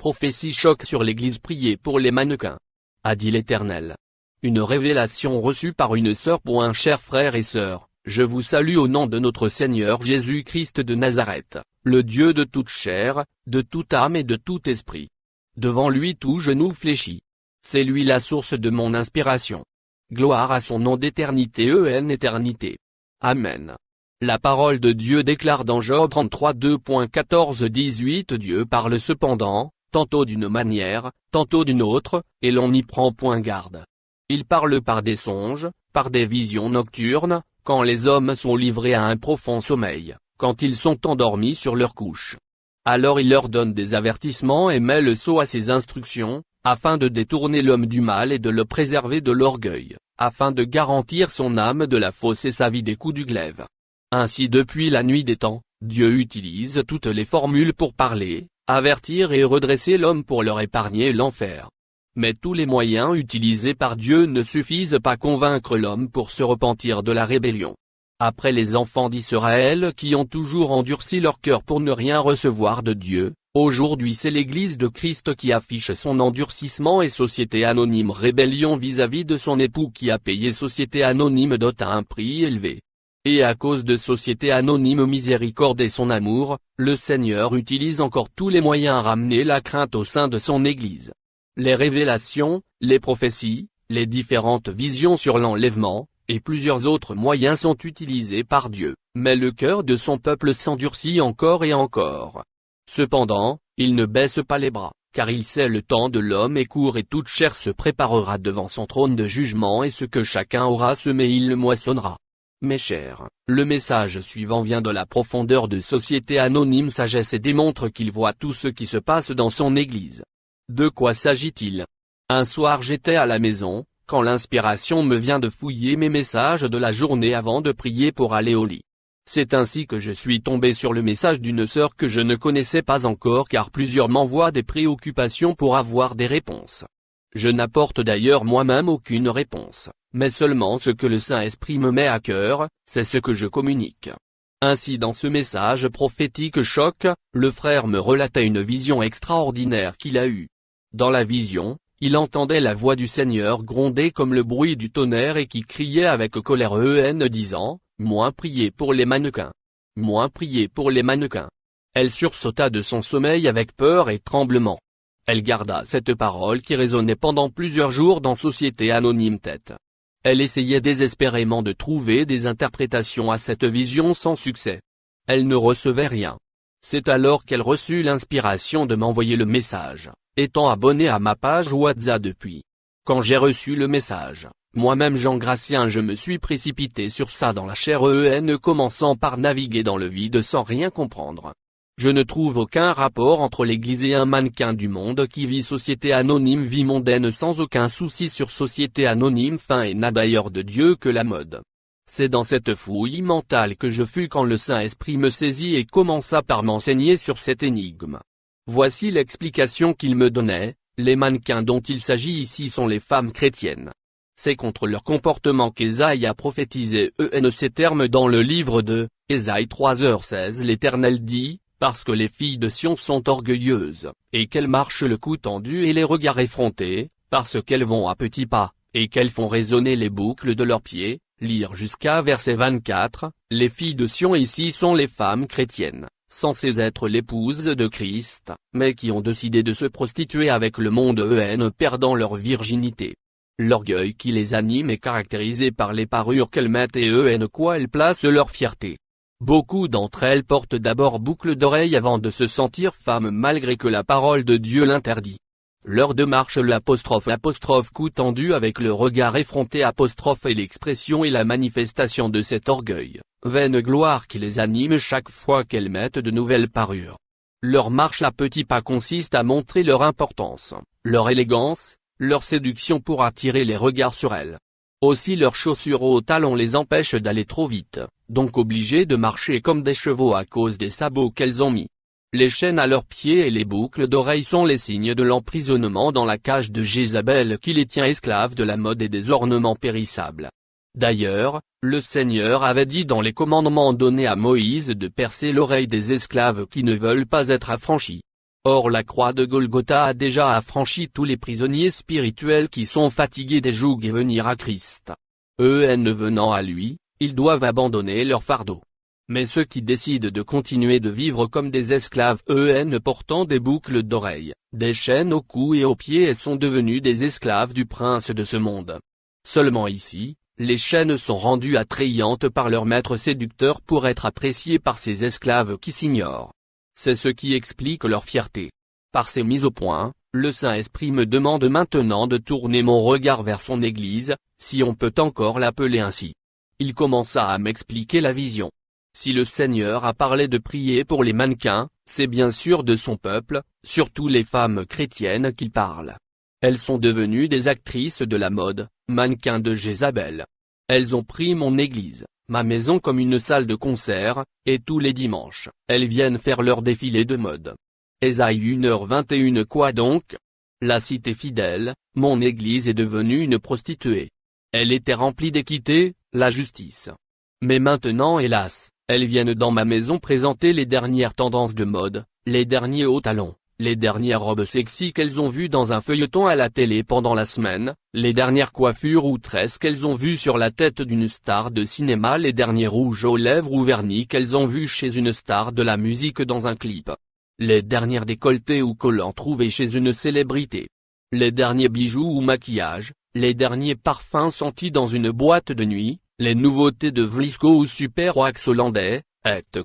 prophétie choc sur l'Église, priez pour les mannequins. A dit l'Éternel. Une révélation reçue par une sœur. Chers frères et sœurs, je vous salue au nom de notre Seigneur Jésus-Christ de Nazareth, le Dieu de toute chair, de toute âme et de tout esprit. Devant lui tout genou fléchit. C'est lui la source de mon inspiration. Gloire à son nom d'éternité en éternité. Amen. La parole de Dieu déclare dans Job 33 2.14-18 Dieu parle cependant, tantôt d'une manière, tantôt d'une autre, et l'on n'y prend point garde. Il parle par des songes, par des visions nocturnes, quand les hommes sont livrés à un profond sommeil, quand ils sont endormis sur leur couche. Alors il leur donne des avertissements et met le sceau à ses instructions, afin de détourner l'homme du mal et de le préserver de l'orgueil, afin de garantir son âme de la fausse et sa vie des coups du glaive. Ainsi depuis la nuit des temps, Dieu utilise toutes les formules pour parler, avertir et redresser l'homme pour leur épargner l'enfer. Mais tous les moyens utilisés par Dieu ne suffisent pas à convaincre l'homme pour se repentir de la rébellion. Après les enfants d'Israël qui ont toujours endurci leur cœur pour ne rien recevoir de Dieu, aujourd'hui c'est l'Église de Christ qui affiche son endurcissement et Société Anonyme rébellion vis-à-vis de son époux qui a payé Société Anonyme dot à un prix élevé. Et à cause de Société Anonyme miséricorde et son amour, le Seigneur utilise encore tous les moyens à ramener la crainte au sein de son Église. Les révélations, les prophéties, les différentes visions sur l'enlèvement, et plusieurs autres moyens sont utilisés par Dieu, mais le cœur de son peuple s'endurcit encore et encore. Cependant, il ne baisse pas les bras, car il sait le temps de l'homme est court et toute chair se préparera devant son trône de jugement et ce que chacun aura semé il le moissonnera. Mes chers, le message suivant vient de la profondeur de Société Anonyme Sagesse et démontre qu'il voit tout ce qui se passe dans son Église. De quoi s'agit-il? Un soir j'étais à la maison, quand l'inspiration me vient de fouiller mes messages de la journée avant de prier pour aller au lit. C'est ainsi que je suis tombé sur le message d'une sœur que je ne connaissais pas encore car plusieurs m'envoient des préoccupations pour avoir des réponses. Je n'apporte d'ailleurs moi-même aucune réponse, mais seulement ce que le Saint-Esprit me met à cœur, c'est ce que je communique. Ainsi dans ce message prophétique choc, le frère me relata une vision extraordinaire qu'il a eue. Dans la vision, il entendait la voix du Seigneur gronder comme le bruit du tonnerre et qui criait avec colère disant, « Moins priez pour les mannequins. Moins priez pour les mannequins. » Elle sursauta de son sommeil avec peur et tremblement. Elle garda cette parole qui résonnait pendant plusieurs jours dans Société Anonyme tête. Elle essayait désespérément de trouver des interprétations à cette vision sans succès. Elle ne recevait rien. C'est alors qu'elle reçut l'inspiration de m'envoyer le message, étant abonnée à ma page WhatsApp depuis. Quand j'ai reçu le message, moi-même Jean Gratien je me suis précipité sur ça dans la chair commençant par naviguer dans le vide sans rien comprendre. Je ne trouve aucun rapport entre l'Église et un mannequin du monde qui vit Société Anonyme vie mondaine sans aucun souci sur Société Anonyme et n'a d'ailleurs de Dieu que la mode. C'est dans cette fouille mentale que je fus quand le Saint-Esprit me saisit et commença par m'enseigner sur cette énigme. Voici l'explication qu'il me donnait, les mannequins dont il s'agit ici sont les femmes chrétiennes. C'est contre leur comportement qu'Ésaïe a prophétisé ces termes dans le livre de Ésaïe 3h16 l'Éternel dit, parce que les filles de Sion sont orgueilleuses, et qu'elles marchent le cou tendu et les regards effrontés, parce qu'elles vont à petits pas, et qu'elles font résonner les boucles de leurs pieds, lire jusqu'à verset 24, les filles de Sion ici sont les femmes chrétiennes, censées être l'épouses de Christ, mais qui ont décidé de se prostituer avec le monde perdant leur virginité. L'orgueil qui les anime est caractérisé par les parures qu'elles mettent et quoi elles placent leur fierté. Beaucoup d'entre elles portent d'abord boucles d'oreilles avant de se sentir femmes malgré que la parole de Dieu l'interdit. Leur démarche l'apostrophe cou tendu avec le regard effronté apostrophe et l'expression et la manifestation de cet orgueil, vaine gloire qui les anime chaque fois qu'elles mettent de nouvelles parures. Leur marche à petits pas consiste à montrer leur importance, leur élégance, leur séduction pour attirer les regards sur elles. Aussi leurs chaussures aux talons les empêchent d'aller trop vite, donc obligées de marcher comme des chevaux à cause des sabots qu'elles ont mis. Les chaînes à leurs pieds et les boucles d'oreilles sont les signes de l'emprisonnement dans la cage de Jézabel qui les tient esclaves de la mode et des ornements périssables. D'ailleurs, le Seigneur avait dit dans les commandements donnés à Moïse de percer l'oreille des esclaves qui ne veulent pas être affranchis. Or la croix de Golgotha a déjà affranchi tous les prisonniers spirituels qui sont fatigués des jougs et venir à Christ. Venant à lui, ils doivent abandonner leur fardeau. Mais ceux qui décident de continuer de vivre comme des esclaves portant des boucles d'oreilles, des chaînes au cou et aux pieds sont devenus des esclaves du prince de ce monde. Seulement ici, les chaînes sont rendues attrayantes par leur maître séducteur pour être appréciées par ces esclaves qui s'ignorent. C'est ce qui explique leur fierté. Par ces mises au point, le Saint-Esprit me demande maintenant de tourner mon regard vers son Église, si on peut encore l'appeler ainsi. Il commença à m'expliquer la vision. Si le Seigneur a parlé de prier pour les mannequins, c'est bien sûr de son peuple, surtout les femmes chrétiennes qu'il parle. Elles sont devenues des actrices de la mode, mannequins de Jézabel. Elles ont pris mon église, ma maison comme une salle de concert, et tous les dimanches, elles viennent faire leur défilé de mode. Ésaïe 1h21. Quoi donc? La cité fidèle, mon église est devenue une prostituée. Elle était remplie d'équité, la justice. Mais maintenant hélas, elles viennent dans ma maison présenter les dernières tendances de mode, les derniers hauts talons, les dernières robes sexy qu'elles ont vues dans un feuilleton à la télé pendant la semaine, les dernières coiffures ou tresses qu'elles ont vues sur la tête d'une star de cinéma, les derniers rouges aux lèvres ou vernis qu'elles ont vus chez une star de la musique dans un clip. Les dernières décolletés ou collants trouvés chez une célébrité. Les derniers bijoux ou maquillages, les derniers parfums sentis dans une boîte de nuit, les nouveautés de Vlisco ou Super Wax hollandais, etc.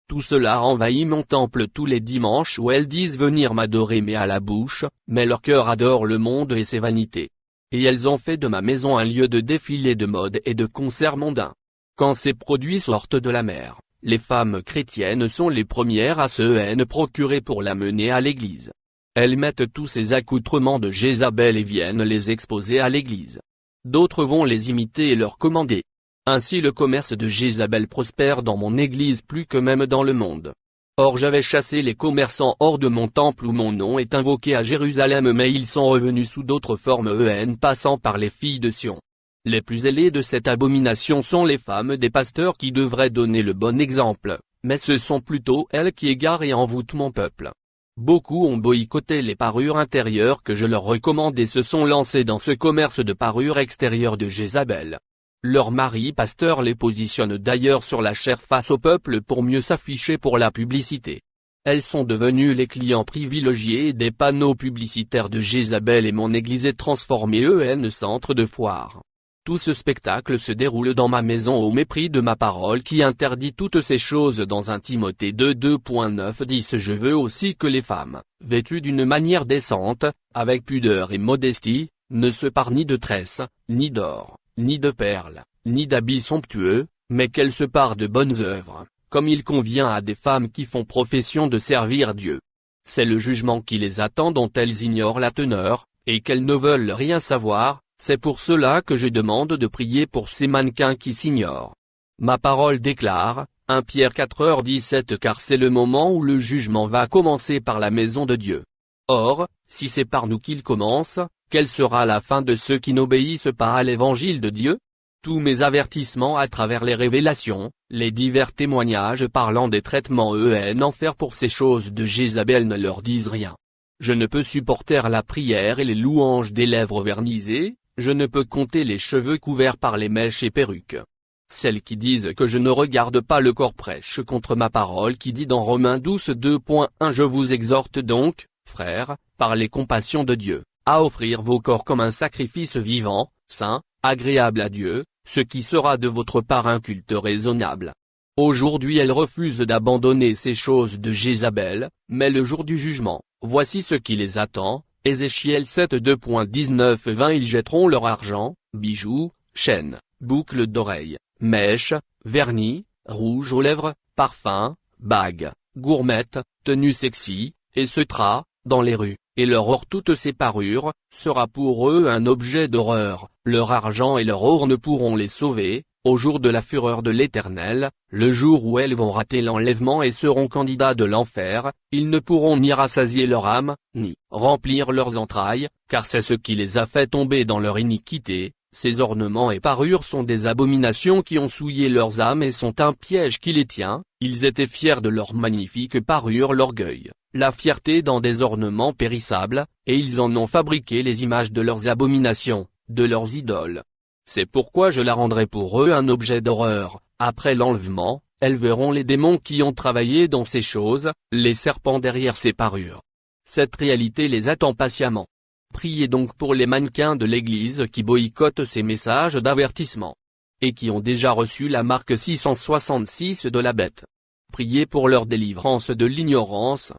Tout cela envahit mon temple tous les dimanches où elles disent venir m'adorer mais à la bouche, mais leur cœur adore le monde et ses vanités. Et elles ont fait de ma maison un lieu de défilé de mode et de concerts mondains. Quand ces produits sortent de la mer, les femmes chrétiennes sont les premières à se procurer pour la mener à l'église. Elles mettent tous ces accoutrements de Jézabel et viennent les exposer à l'église. D'autres vont les imiter et leur commander. Ainsi le commerce de Jézabel prospère dans mon église plus que même dans le monde. Or j'avais chassé les commerçants hors de mon temple où mon nom est invoqué à Jérusalem, mais ils sont revenus sous d'autres formes passant par les filles de Sion. Les plus ailées de cette abomination sont les femmes des pasteurs qui devraient donner le bon exemple, mais ce sont plutôt elles qui égarent et envoûtent mon peuple. Beaucoup ont boycotté les parures intérieures que je leur recommande et se sont lancés dans ce commerce de parures extérieures de Jézabel. Leurs maris pasteurs les positionnent d'ailleurs sur la chair face au peuple pour mieux s'afficher pour la publicité. Elles sont devenues les clients privilégiés des panneaux publicitaires de Jézabel et mon église est transformée en centre de foire. Tout ce spectacle se déroule dans ma maison au mépris de ma parole qui interdit toutes ces choses dans 1 Timothée 2:9-10. Je veux aussi que les femmes, vêtues d'une manière décente, avec pudeur et modestie, ne se parent ni de tresses, ni d'or, ni de perles, ni d'habits somptueux, mais qu'elles se parent de bonnes œuvres, comme il convient à des femmes qui font profession de servir Dieu. C'est le jugement qui les attend dont elles ignorent la teneur, et qu'elles ne veulent rien savoir, c'est pour cela que je demande de prier pour ces mannequins qui s'ignorent. Ma parole déclare, 1 Pierre 4h17 car c'est le moment où le jugement va commencer par la maison de Dieu. Or, si c'est par nous qu'il commence, quelle sera la fin de ceux qui n'obéissent pas à l'évangile de Dieu? Tous mes avertissements à travers les révélations, les divers témoignages parlant des traitements en enfer pour ces choses de Jézabel ne leur disent rien. Je ne peux supporter la prière et les louanges des lèvres vernisées, je ne peux compter les cheveux couverts par les mèches et perruques. Celles qui disent que je ne regarde pas le corps prêchent contre ma parole qui dit dans Romains 12:2.1 Je vous exhorte donc, frères, par les compassions de Dieu, à offrir vos corps comme un sacrifice vivant, saint, agréable à Dieu, ce qui sera de votre part un culte raisonnable. Aujourd'hui elles refusent d'abandonner ces choses de Jézabel, mais le jour du jugement, voici ce qui les attend, Ézéchiel 7:2.19-20 Ils jetteront leur argent, bijoux, chaînes, boucles d'oreilles, mèches, vernis, rouge aux lèvres, parfums, bagues, gourmettes, tenues sexy, etc., dans les rues, et leur or toutes ces parures, sera pour eux un objet d'horreur, leur argent et leur or ne pourront les sauver, au jour de la fureur de l'Éternel, le jour où elles vont rater l'enlèvement et seront candidats de l'enfer, ils ne pourront ni rassasier leur âme, ni remplir leurs entrailles, car c'est ce qui les a fait tomber dans leur iniquité. Ces ornements et parures sont des abominations qui ont souillé leurs âmes et sont un piège qui les tient, ils étaient fiers de leurs magnifiques parures l'orgueil, la fierté dans des ornements périssables, et ils en ont fabriqué les images de leurs abominations, de leurs idoles. C'est pourquoi je la rendrai pour eux un objet d'horreur. Après l'enlèvement, elles verront les démons qui ont travaillé dans ces choses, les serpents derrière ces parures. Cette réalité les attend patiemment. Priez donc pour les mannequins de l'Église qui boycottent ces messages d'avertissement, et qui ont déjà reçu la marque 666 de la bête. Priez pour leur délivrance de l'ignorance.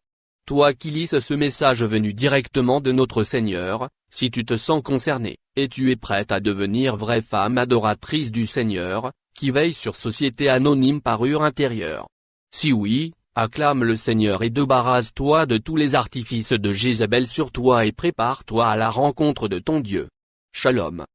Toi qui lis ce message venu directement de notre Seigneur, si tu te sens concerné, et tu es prête à devenir vraie femme adoratrice du Seigneur, qui veille sur Société Anonyme Parure Intérieure. Si oui, acclame le Seigneur et débarrasse-toi de tous les artifices de Jézabel sur toi et prépare-toi à la rencontre de ton Dieu. Shalom.